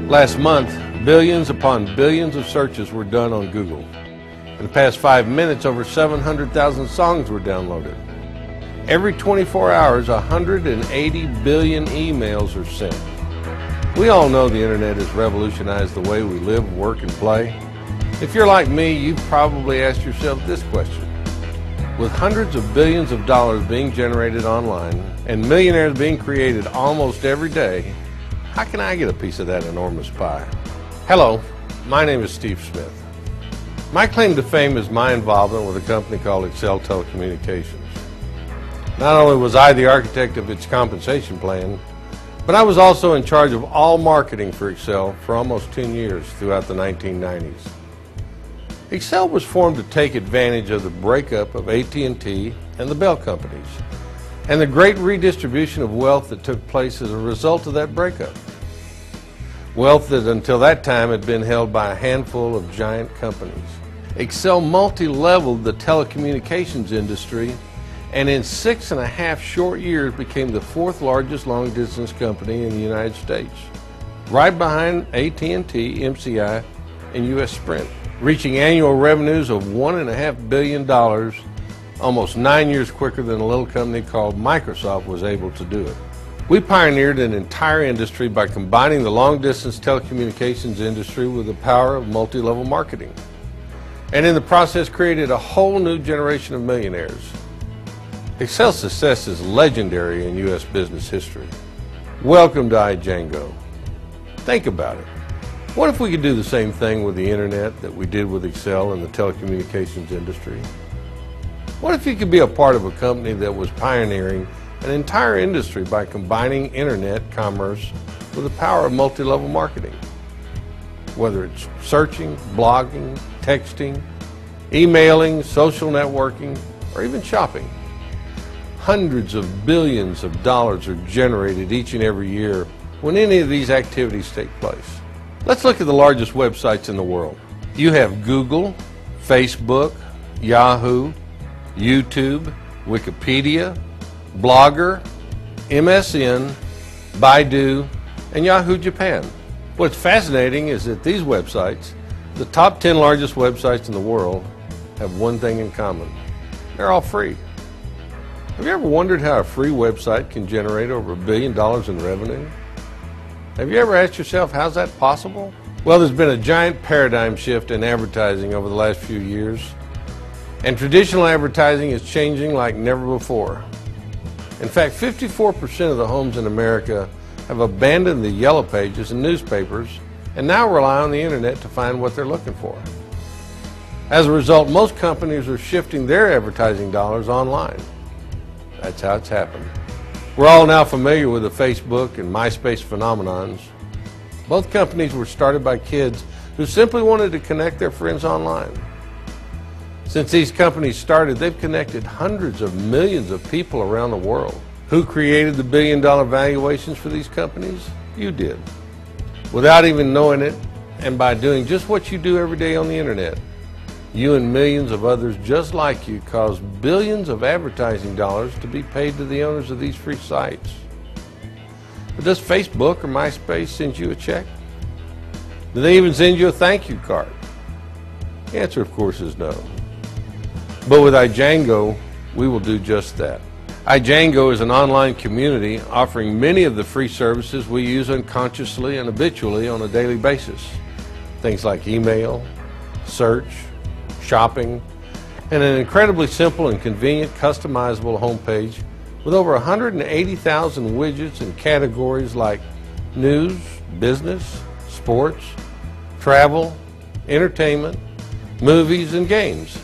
Last month, billions upon billions of searches were done on Google. In the past 5 minutes, over 700,000 songs were downloaded. Every 24 hours, 180 billion emails are sent. We all know the internet has revolutionized the way we live, work, and play. If you're like me, you've probably asked yourself this question. With hundreds of billions of dollars being generated online and millionaires being created almost every day, how can I get a piece of that enormous pie? Hello, my name is Steve Smith. My claim to fame is my involvement with a company called Excel Telecommunications. Not only was I the architect of its compensation plan, but I was also in charge of all marketing for Excel for almost 10 years throughout the 1990s. Excel was formed to take advantage of the breakup of AT&T and the Bell companies, and the great redistribution of wealth that took place as a result of that breakup. Wealth that until that time had been held by a handful of giant companies. Excel multi-leveled the telecommunications industry, and in 6.5 short years became the 4th largest long-distance company in the United States, right behind AT&T, MCI, and US Sprint, reaching annual revenues of $1.5 billion, almost 9 years quicker than a little company called Microsoft was able to do it. We pioneered an entire industry by combining the long-distance telecommunications industry with the power of multi-level marketing, and in the process created a whole new generation of millionaires. Excel's success is legendary in U.S. business history. Welcome to iJango. Think about it. What if we could do the same thing with the internet that we did with Excel in the telecommunications industry? What if you could be a part of a company that was pioneering an entire industry by combining internet commerce with the power of multi-level marketing? Whether it's searching, blogging, texting, emailing, social networking, or even shopping. Hundreds of billions of dollars are generated each and every year when any of these activities take place. Let's look at the largest websites in the world. You have Google, Facebook, Yahoo, YouTube, Wikipedia, Blogger, MSN, Baidu, and Yahoo Japan. What's fascinating is that these websites, the top 10 largest websites in the world, have one thing in common. They're all free. Have you ever wondered how a free website can generate over $1 billion in revenue? Have you ever asked yourself, how's that possible? Well, there's been a giant paradigm shift in advertising over the last few years, and traditional advertising is changing like never before. In fact, 54% of the homes in America have abandoned the yellow pages in newspapers and now rely on the internet to find what they're looking for. As a result, most companies are shifting their advertising dollars online. That's how it's happened. We're all now familiar with the Facebook and MySpace phenomenons. Both companies were started by kids who simply wanted to connect their friends online. Since these companies started, they've connected hundreds of millions of people around the world. Who created the billion-dollar valuations for these companies? You did. Without even knowing it, and by doing just what you do every day on the internet, you and millions of others just like you cause billions of advertising dollars to be paid to the owners of these free sites. But does Facebook or MySpace send you a check? Do they even send you a thank you card? The answer, of course, is no. But with iJango, we will do just that. iJango is an online community offering many of the free services we use unconsciously and habitually on a daily basis. Things like email, search, shopping, and an incredibly simple and convenient customizable homepage with over 180,000 widgets and categories like news, business, sports, travel, entertainment, movies, and games.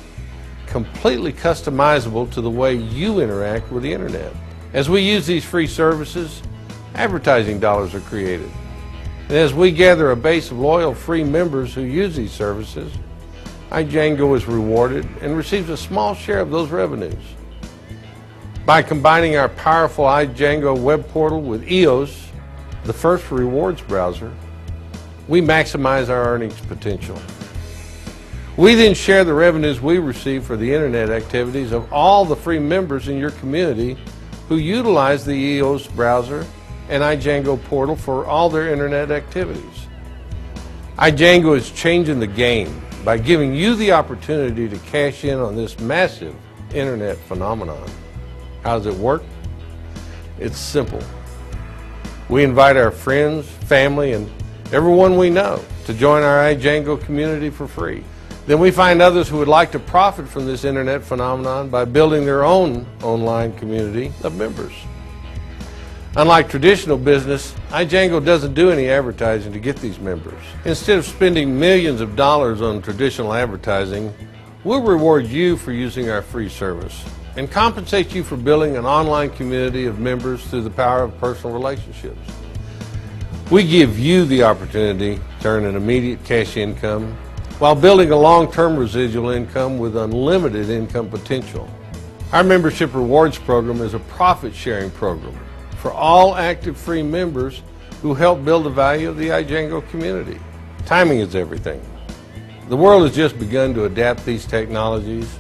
Completely customizable to the way you interact with the internet. As we use these free services, advertising dollars are created. And as we gather a base of loyal free members who use these services, iJango is rewarded and receives a small share of those revenues. By combining our powerful iJango web portal with EOS, the first rewards browser, we maximize our earnings potential. We then share the revenues we receive for the internet activities of all the free members in your community who utilize the EOS browser and iJango portal for all their internet activities. iJango is changing the game by giving you the opportunity to cash in on this massive internet phenomenon. How does it work? It's simple. We invite our friends, family, and everyone we know to join our iJango community for free. Then we find others who would like to profit from this internet phenomenon by building their own online community of members. Unlike traditional business, iJango doesn't do any advertising to get these members. Instead of spending millions of dollars on traditional advertising, we'll reward you for using our free service and compensate you for building an online community of members through the power of personal relationships. We give you the opportunity to earn an immediate cash income while building a long-term residual income with unlimited income potential. Our membership rewards program is a profit-sharing program for all active free members who help build the value of the iJango community. Timing is everything. The world has just begun to adapt these technologies,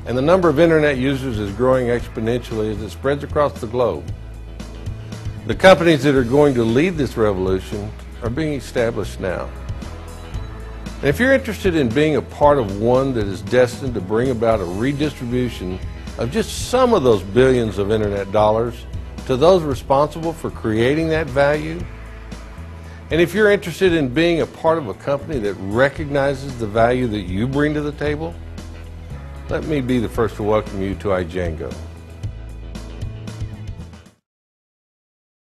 and the number of internet users is growing exponentially as it spreads across the globe. The companies that are going to lead this revolution are being established now. And if you're interested in being a part of one that is destined to bring about a redistribution of just some of those billions of internet dollars to those responsible for creating that value, and if you're interested in being a part of a company that recognizes the value that you bring to the table, let me be the first to welcome you to iJango.